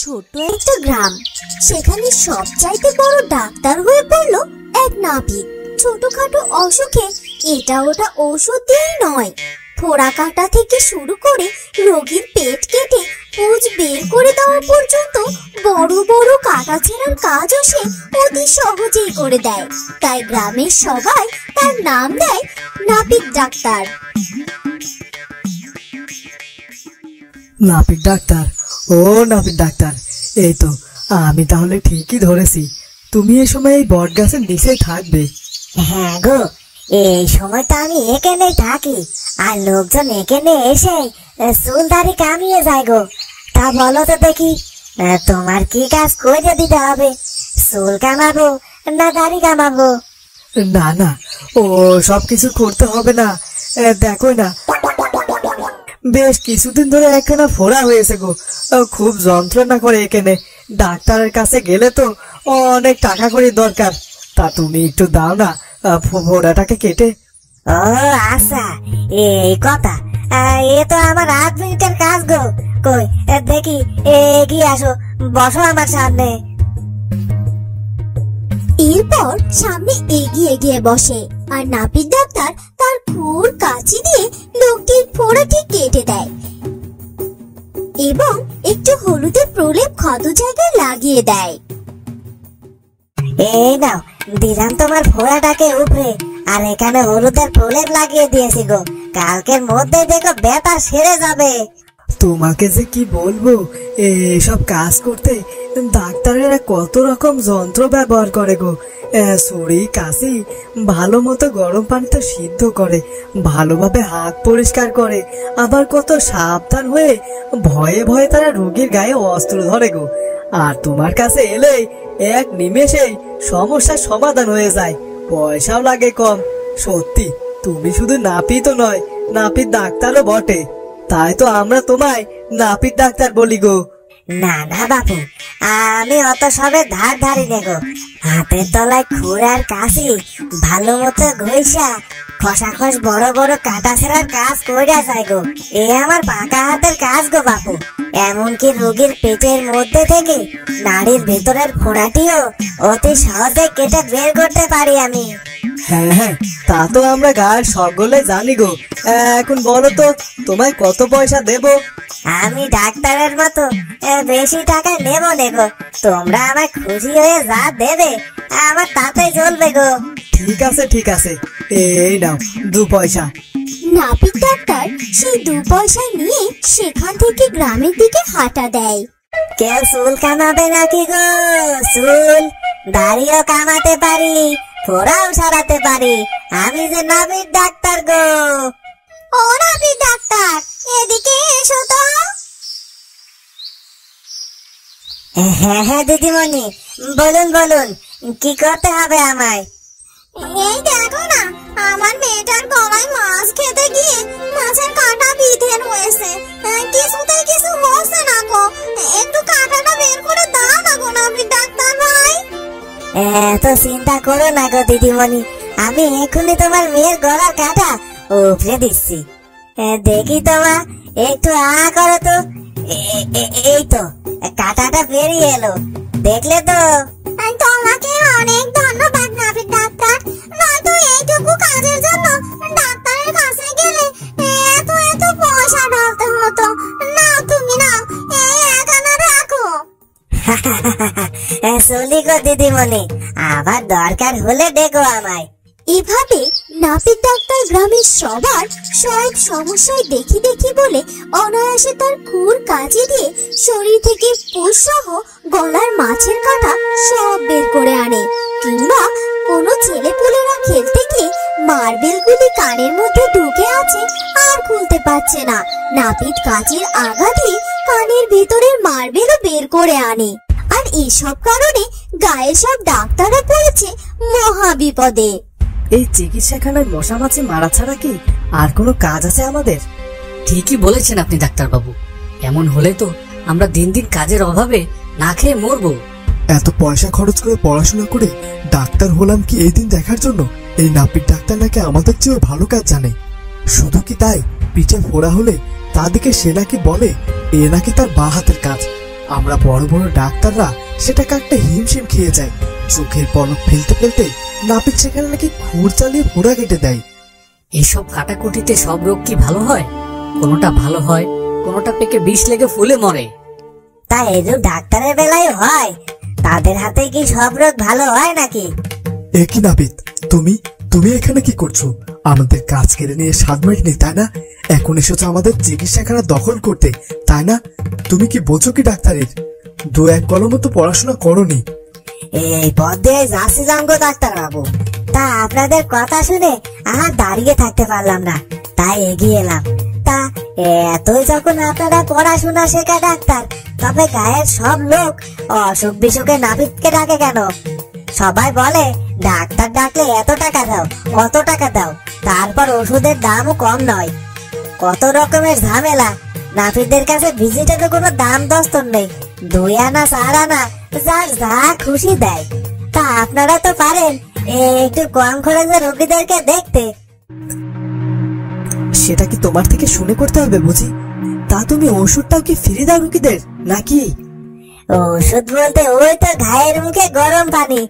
ছোট্ট একটা গ্রাম। সেখানে সবচাইতে বড় ডাক্তার হয়ে পড়লো এক নাপিত। ছোটখাটো অসুখে এটা ওটা ওষুধ দিয়েই নয়, ফোড়া কাটা থেকে শুরু করে রোগীর পেট কেটে পুঁজ বের করে দেওয়া পর্যন্ত বড় বড় কাটা ছেঁড়ার কাজও সে অতি সহজেই করে দেয়। তাই গ্রামের সবাই তার নাম দেয় নাপিত ডাক্তার। নাপিত ডাক্তার, ও নাপিত ডাক্তার, এই তো আমি তাহলে ঠিকই ধরেছি, তুমি এই সময় এই বট গাছের নিচেই থাকবে। হ্যাঁ গো, এই সময় তো আমি এখানেই থাকি, আর লোকজন এখানে এসে চুল দাড়ি কামিয়ে যায় গো। তা বলো তো দেখি, তোমার কি কাজ করে দিতে হবে? চুল কামাবো না দাড়ি কামাবো? না না, ও সব কিছু করতে হবে না। দেখো না, বেশ কিছুদিন ধরে একখানা ফোড়া হয়েছে গো, খুব যন্ত্রণা করে এখানে। ডাক্তারের কাছে গেলে তো অনেক টাকা করে দরকার, তা তুমি একটু দাও না ফোড়াটাকে কেটে। ও আচ্ছা, এই কথা। এ তো আমার 8 মিনিটের কাজ গো। কই দেখি, এগিয়ে আসো, বসো আমার সামনে। এরপর সামনে এগিয়ে গিয়ে বসে আর নাপিত ডাক্তার তার খুর কাঁচি দিয়ে লোকটির ফোড়াটি কেটে দেয় এবং একটু হলুদের প্রলেপ ক্ষত জায়গায় লাগিয়ে দেয়। এই নাও, দিলাম তোমার ফোড়াটাকে উপরে, আর এখানে হলুদের প্রলেপ লাগিয়ে দিয়েছি গো। কালকের মধ্যে দেখো ব্যথা সেরে যাবে। তোমাকে যে কি বলবো, এসব কাজ করতে ডাক্তারেরা কত রকম যন্ত্র ব্যবহার করে গো। ছুরি কাশি ভালো মতো গরম পানিতে সিদ্ধ করে, ভালোভাবে হাত পরিষ্কার করে, আবার কত সাবধান হয়ে ভয়ে ভয়ে তারা রোগীর গায়ে অস্ত্র ধরে গো। আর তোমার কাছে এলেই এক নিমেষেই সমস্যার সমাধান হয়ে যায়, পয়সাও লাগে কম। সত্যি তুমি শুধু নাপিত নয়, নাপিত ডাক্তারও বটে, তাই তো আমরা তোমায় নাপিত ডাক্তার বলি গো। না না বাপু, আমি অত সবে ধার ধারি নে গো। হাতের তলায় খুর আর কাশি ভালো মতো ঘষা খসাখস বড় বড় কাটা ছেঁড়ার কাজ কইরা যায় গো। এ আমার পাকা হাতের কাজ গো বাপু। এমনকি রোগীর পেটের মধ্যে থেকে নাড়ির ভেতরের ফোড়াটিও অতি সহজে কেটে বের করতে পারি আমি। হ্যাঁ হ্যাঁ, তা তো আমরা গায়ের সকলে জানি গো। এখন বলো তো, তোমায় কত পয়সা দেব? আমি ডাক্তারের মতো বেশি টাকা নেব নে গো। তোমরা আমায় খুশি হয়ে যা দেবে আমার তাতে চলবে গো। ঠিক আছে ঠিক আছে, এই নাও 2 পয়সা। নাপিত ডাক্তার সেই 2 পয়সা নিয়ে সেখান থেকে গ্রামের দিকে হাঁটা দেয়। কেউ চুল কামাবে নাকি গো? চুল দাড়িও কামাতে পারি, ফোড়াও সারাতে পারি, আমি যে নাপিত ডাক্তার গো। ও নাপিত ডাক্তার, এদিকে এসো তো। হ্যাঁ হ্যাঁ দিদিমণি, বলুন বলুন, কি করতে হবে আমায়? এই দেখো না, আমার মেয়েটার গলায় মাছ খেতে গিয়ে মাছের কাঁটা বিঁধে রয়েছে, কিছুতেই কিছু হচ্ছে না গো। একটু কাঁটাটা বের করে দাও না গো নাপিত ডাক্তার ভাই। এত চিন্তা করো না গো দিদিমণি, আমি এখনই তোমার মেয়ের গলার কাঁটা উপড়ে দিচ্ছি। দেখি তোমা, একটু করো তো। এই তো কাঁটাটা বেরিয়ে এলো, দেখলে তো? তোমাকে অনেক ধন্যবাদ নাপিত ডাক্তার, নয়তো এইটুকু কাজের জন্য ডাক্তারের কাছে গেলে এত এত পয়সা ঢালতে হতো। নাও তুমি নাও, এই এখানে রাখো। চলি গো দিদিমণি, আবার দরকার হলে দেখো আমায়। এভাবে নাপিত ডাক্তার গ্রামের সবার সব সমস্যায় দেখি দেখি বলে অনায়াসে তার খুর কাজে দিয়ে শরীর থেকে পুষ সহ গলার মাছের কাঁটা সব বের করে আনে। কিংবা কোনো ছেলেপুলেরা খেলতে গিয়ে মার্বেলগুলি কানের মধ্যে ঢুকে আছে আর খুলতে পারছে না, নাপিত কাঁচের আগা দিয়ে কানের ভেতরের মার্বেলও বের করে আনে। আর এসব কারণে গায়ে সব ডাক্তাররা পড়েছে মহা বিপদে। এই চিকিৎসাখানায় মশা মাছি মারা ছাড়া কি আর কোনো কাজ আছে আমাদের? ঠিকই বলেছেন আপনি ডাক্তারবাবু, এমন হলে তো আমরা দিন দিন কাজের অভাবে না খেয়ে মরবো। এত পয়সা খরচ করে পড়াশোনা করে ডাক্তার হলাম কি এই দিন দেখার জন্য? এই নাপিত ডাক্তার নাকি আমাদের চেয়ে ভালো কাজ জানে। শুধু কি তাই, পিঠে ফোড়া হলে তাদেরকে সে নাকি বলে এ নাকি তার বাঁ হাতের কাজ, আমরা বড় বড় ডাক্তাররা সেটা কাটতে হিমশিম খেয়ে যায়। চোখের পলক ফেলতে ফেলতে নাপিত সেখানে নাকি খুর চালিয়ে ফোড়া কেটে দেয়। এসব কাটাকুটিতে সব রোগ কি ভালো হয়? কোনোটা ভালো হয়, কোনোটা পেকে বিষ লেগে ফুলে মরে। তা এরূপ ডাক্তারের বেলায় হয়? তাদের হাতে কি সব রোগ ভালো হয় নাকি? একই নাপিত, তুমি তুমি এখানে কি করছো? আমাদের কাজ কেড়ে নিয়ে 7 মিনিট নেই, তাই না? এখন এসেছো আমাদের চিকিৎসাখানা দখল করতে, তাই না? তুমি কি বোঝো কি ডাক্তারের? 2-1 কলমও তো পড়াশোনা করোনি। এই পথ দিয়ে যাচ্ছিলাম গো ডাক্তার বাবু, তা আপনাদের কথা শুনে আর দাঁড়িয়ে থাকতে পারলাম না, তাই এগিয়ে এলাম। তা এতই যখন আপনারা পড়াশোনা শেখা ডাক্তার, তবে গায়ের সব লোক অসুখ বিসুখে নাপিতকে ডাকে কেন? সবাই বলে ডাক্তার ডাকলে এত টাকা দাও, অত টাকা দাও, তারপর ওষুধের দামও কম নয়। কত রকমের ঝামেলা। নাপিতদের কাছে ভিজিটেরও কোনো দাম দস্তর নেই, 2 আনা 4 আনা যার যা খুশি দেয়। তা আপনারা তো পারেন একটু কম খরচে রোগীদেরকে দেখতে। সেটা কি তোমার থেকে শুনে করতে হবে বুঝি? তা তুমি ওষুধটাও কি ফ্রি দাও রুগীদের নাকি? ওষুধ বলতে ওই তো ঘায়ের মুখে গরম পানি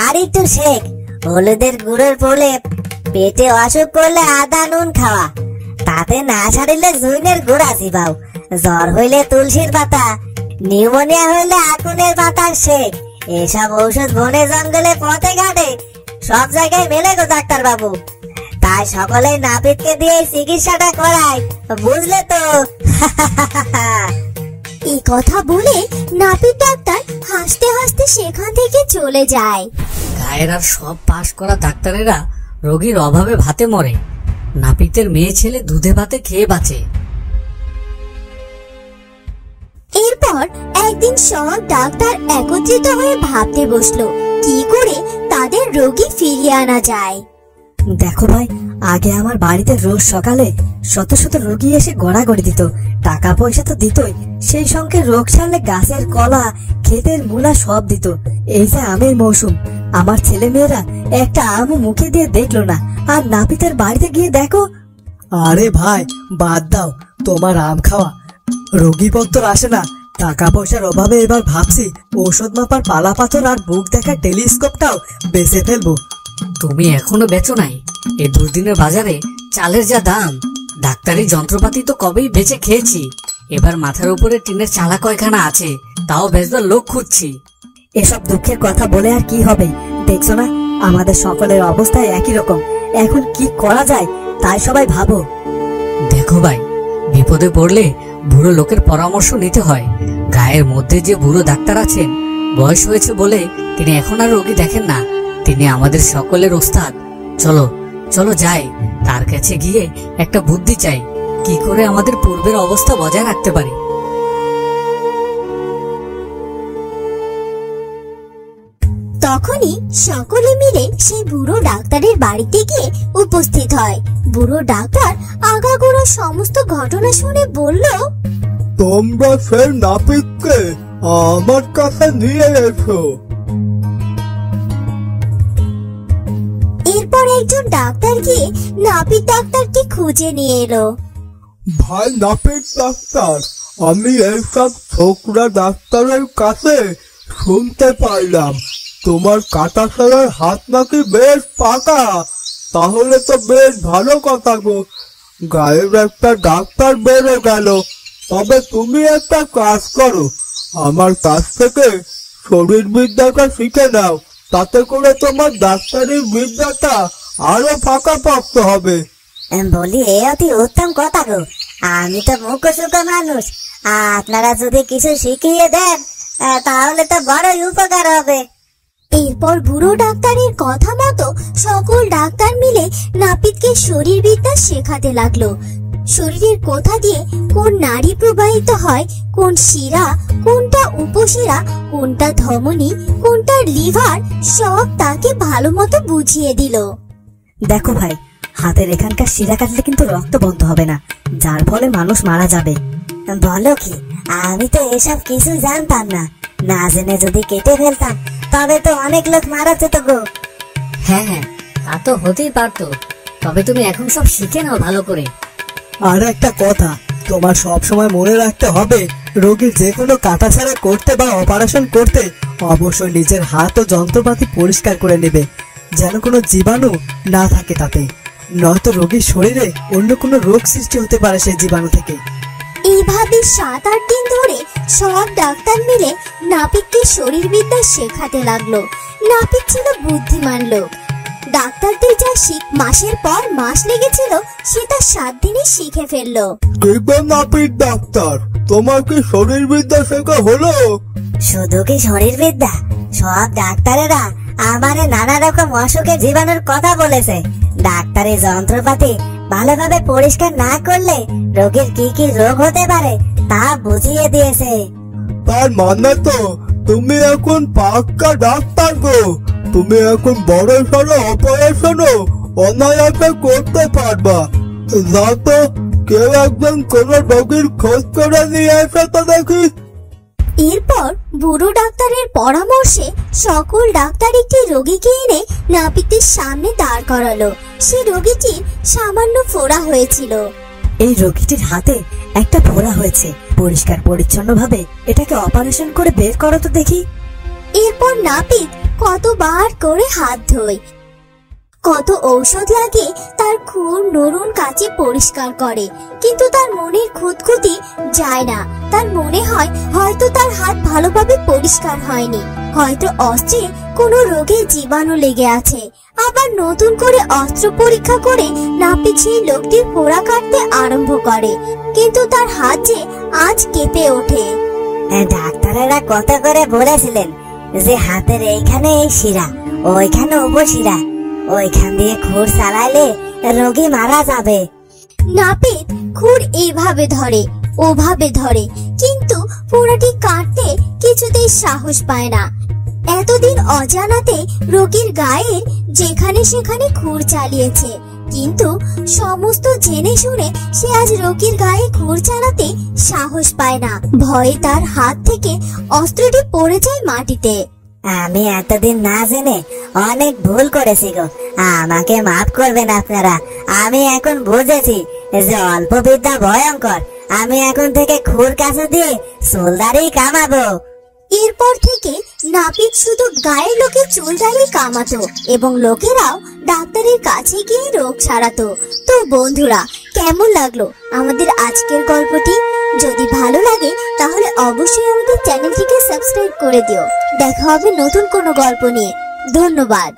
আর একটু শেক, হলুদের গুঁড়োর প্রলেপ, পেটে অসুখ করলে আদা নুন খাওয়া, তাতে না ছাড়িলে জুইনের গুঁড়া চিবাও, জ্বর হইলে তুলসীর পাতা, নিউমোনিয়া হইলে আকুনের পাতার শেক। এসব ঔষধ বনে জঙ্গলে পথে ঘাটে সব জায়গায় মেলে গো ডাক্তার বাবু। তাই সকলে নাপিতকে দিয়ে চিকিৎসাটা করায়, বুঝলে তো? এই কথা বলে নাপিত ডাক্তার হাসতে হাসতে সেখান থেকে চলে যায়। গায়ের আর সব পাশ করা ডাক্তারেরা রোগীর অভাবে ভাতে মরে, নাপিতের মেয়ে ছেলে দুধে ভাতে খেয়ে বাঁচে। এরপর একদিন সব ডাক্তার একত্রিত হয়ে ভাবতে বসলো কি করে তাদের রোগী ফিরিয়ে আনা যায়। দেখো ভাই, আগে আমার বাড়িতে রোজ সকালে শত শত রোগী এসে গড়াগড়ি দিত, টাকা পয়সা তো দিতই, সেই সঙ্গে রোগ সারলে গাছের কলা, ক্ষেতের মূলা সব দিত। এই যে আমের মৌসুম, আমার ছেলে মেয়েরা একটা আমও মুখে দিয়ে দেখলো না, আর নাপিতের বাড়িতে গিয়ে দেখো। আরে ভাই বাদ দাও তোমার আম খাওয়া, রোগীপত্র আসে না, টাকা পয়সার অভাবে এবার ভাবছি ঔষধ মাপার পালা পাথর আর বুক দেখার টেলিস্কোপটাও বেচে ফেলবো। তুমি এখনো বেচো নাই? এই দুর্দিনের বাজারে চালের যা দাম, ডাক্তারি যন্ত্রপাতি তো কবেই বেচে খেয়েছি, এবার মাথার উপরে টিনের চালা কয়খানা আছে, তাও বেচবার লোক খুঁজছি। এসব দুঃখের কথা বলে আর কি হবে? দেখছো না আমাদের সকলের অবস্থা একই রকম, এখন কি করা যায় তাই সবাই ভাবো। দেখো ভাই, বিপদে পড়লে বুড়ো লোকের পরামর্শ নিতে হয়। গায়ের মধ্যে যে বুড়ো ডাক্তার আছেন, বয়স হয়েছে বলে তিনি এখন আর রোগী দেখেন না, তিনি আমাদের সকলের ওস্তাদ। চলো চলো যাই, তার কাছে গিয়ে একটা বুদ্ধি চাই, কি করে আমাদের পূর্বের অবস্থা বজায় রাখতে পারি। তখনই সকলে মিলে সেই বুড়ো ডাক্তারের বাড়িতে গিয়ে উপস্থিত হয়। বুড়ো ডাক্তার আগাগোড়া সমস্ত ঘটনা শুনে বলল, তোমরা সেই নাপিতকে আমার কাছে নিয়ে এসো। এরপর একজন ডাক্তার গিয়ে নাপিত ডাক্তারকে খুঁজে নিয়ে এলো। ভাই নাপিত ডাক্তার, আমি এইসব ছোকরা ডাক্তারের কাছে শুনতে পাইলাম তোমার কাটা ছাড়ার হাত নাকি বেশ পাকা। তাহলে তো বেশ ভালো কথা গো, গায়ের একটা ডাক্তার বেড়ে গেল। তবে তুমি একটা কাজ করো, আমার কাছ থেকে শরীর বিদ্যাটা শিখে নাও, তাতে করে তোমার ডাক্তারি বিদ্যাটা আরো পাকাপোক্ত হবে। বলি এ অতি উত্তম কথা গো, আমি তো মুখোশুখো মানুষ, আপনারা যদি কিছু শিখিয়ে দেন তাহলে তো বড়ই উপকার হবে। এরপর বুড়ো ডাক্তারের কথা মতো সকল ডাক্তার মিলে নাপিতকে শরীর বিদ্যা শেখাতে লাগলো। শরীরের কোথা দিয়ে কোন নাড়ি প্রবাহিত হয়, কোন শিরা, কোনটা উপশিরা, কোনটা ধমনী, কোনটা লিভার, সব তাকে ভালো মতো বুঝিয়ে দিল। দেখো ভাই, হাতের এখানকার শিরা কাটলে কিন্তু রক্ত বন্ধ হবে না, যার ফলে মানুষ মারা যাবে। বলো কি, আমি তো এসব কিছু জানতাম না, না জেনে যদি কেটে ফেলতাম তবে তো অনেক লোক মারা যেত গো। হ্যাঁ হ্যাঁ, তা তো হতেই পারতো, তবে তুমি এখন সব শিখে নাও ভালো করে। আর একটা কথা তোমার সব সময় মনে রাখতে হবে, রোগীর যে কোনো কাটাছাড়া করতে বা অপারেশন করতে অবশ্যই নিজের হাত ও যন্ত্রপাতি পরিষ্কার করে নেবে, যেন কোনো জীবাণু না থাকে তাতে, নয়তো রোগীর শরীরে অন্য কোনো রোগ সৃষ্টি হতে পারে সেই জীবাণু থেকে। এইভাবে 7-8 দিন ধরে সব ডাক্তার মিলে নাপিতকে শরীরবিদ্যা শেখাতে লাগলো। নাপিত ছিল বুদ্ধিমান লোক। ডাক্তারদের যা মাসের পর মাস লেগেছিল সে তা 7 দিনে শিখে ফেললো। নাপিত ডাক্তার, তোমার কি শরীরবিদ্যা শেখা হলো? শুধু কি শরীরবিদ্যা, সব ডাক্তারেরা আমারে নানা রকম অসুখের জীবাণুর কথা বলেছে। ডাক্তারি যন্ত্রপাতি ভালোভাবে পরিষ্কার না করলে রোগীর কি কি রোগ হতে পারে তা বুঝিয়ে দিয়েছে। তার মানে তো তুমি এখন পাক্কা ডাক্তার গো। তুমি এখন বড় সড়ো অপারেশনও অনায়াসে করতে পারবা। না তো কেউ একজন কোন রোগীর খোঁজ করে নিয়ে এসে তো দেখি। এরপর বুড়ো ডাক্তারের পরামর্শে সকল ডাক্তার একটি রোগীকে এনে নাপিতের সামনে দাঁড় করালো। সে রোগীটির সামান্য ফোড়া হয়েছিল। এই রোগীটির হাতে একটা ফোড়া হয়েছে, পরিষ্কার পরিচ্ছন্ন ভাবে এটাকে অপারেশন করে বের করো তো দেখি। এরপর নাপিত কতবার করে হাত ধোয়, কত ঔষধ লাগে, তার খুর নরুন কাচে পরিষ্কার করে, কিন্তু তার মনের খুঁতখুঁতি যায় না। তার মনে হয় হয়তো তার হাত ভালোভাবে পরিষ্কার হয়নি, হয়তো অস্ত্রে কোনো রোগের জীবাণু লেগে আছে। আবার নতুন করে অস্ত্র পরীক্ষা করে নাপিত সেই লোকটির ফোড়া কাটতে আরম্ভ করে, কিন্তু তার হাত যে আজ কেঁপে ওঠে। ডাক্তারেরা কত করে বলেছিলেন যে হাতের এইখানে এই শিরা, ওইখানে উপশিরা, ওইখান দিয়ে খুর চালাইলে রোগী মারা যাবে। নাপিত খুর এইভাবে ধরে ওভাবে ধরে, কিন্তু ফোড়াটি কাটতে কিছুতেই সাহস পায় না। এতদিন অজানাতে রোগীর গায়ের যেখানে সেখানে খুর চালিয়েছে, কিন্তু সমস্ত জেনে শুনে সে আজ রোগীর গায়ে খুর চালাতে সাহস পায় না। ভয়ে তার হাত থেকে অস্ত্রটি পড়ে যায় মাটিতে। আমি এতদিন না জেনে অনেক ভুল করেছি গো, আমাকে মাফ করবেন আপনারা। আমি এখন বুঝেছি যে অল্প বিদ্যা ভয়ঙ্কর। আমি এখন থেকে খুর কাছে দিয়ে চুলদারি কামাবো। এরপর থেকে নাপিত শুধু গায়ের লোকের চুলদারি কামাতো এবং লোকেরাও ডাক্তারের কাছে গিয়ে রোগ সারাতো। তো বন্ধুরা, কেমন লাগলো আমাদের আজকের গল্পটি? যদি ভালো লাগে তাহলে অবশ্যই আমাদের চ্যানেলটিকে সাবস্ক্রাইব করে দিও। দেখা হবে নতুন কোনো গল্প নিয়ে। ধন্যবাদ।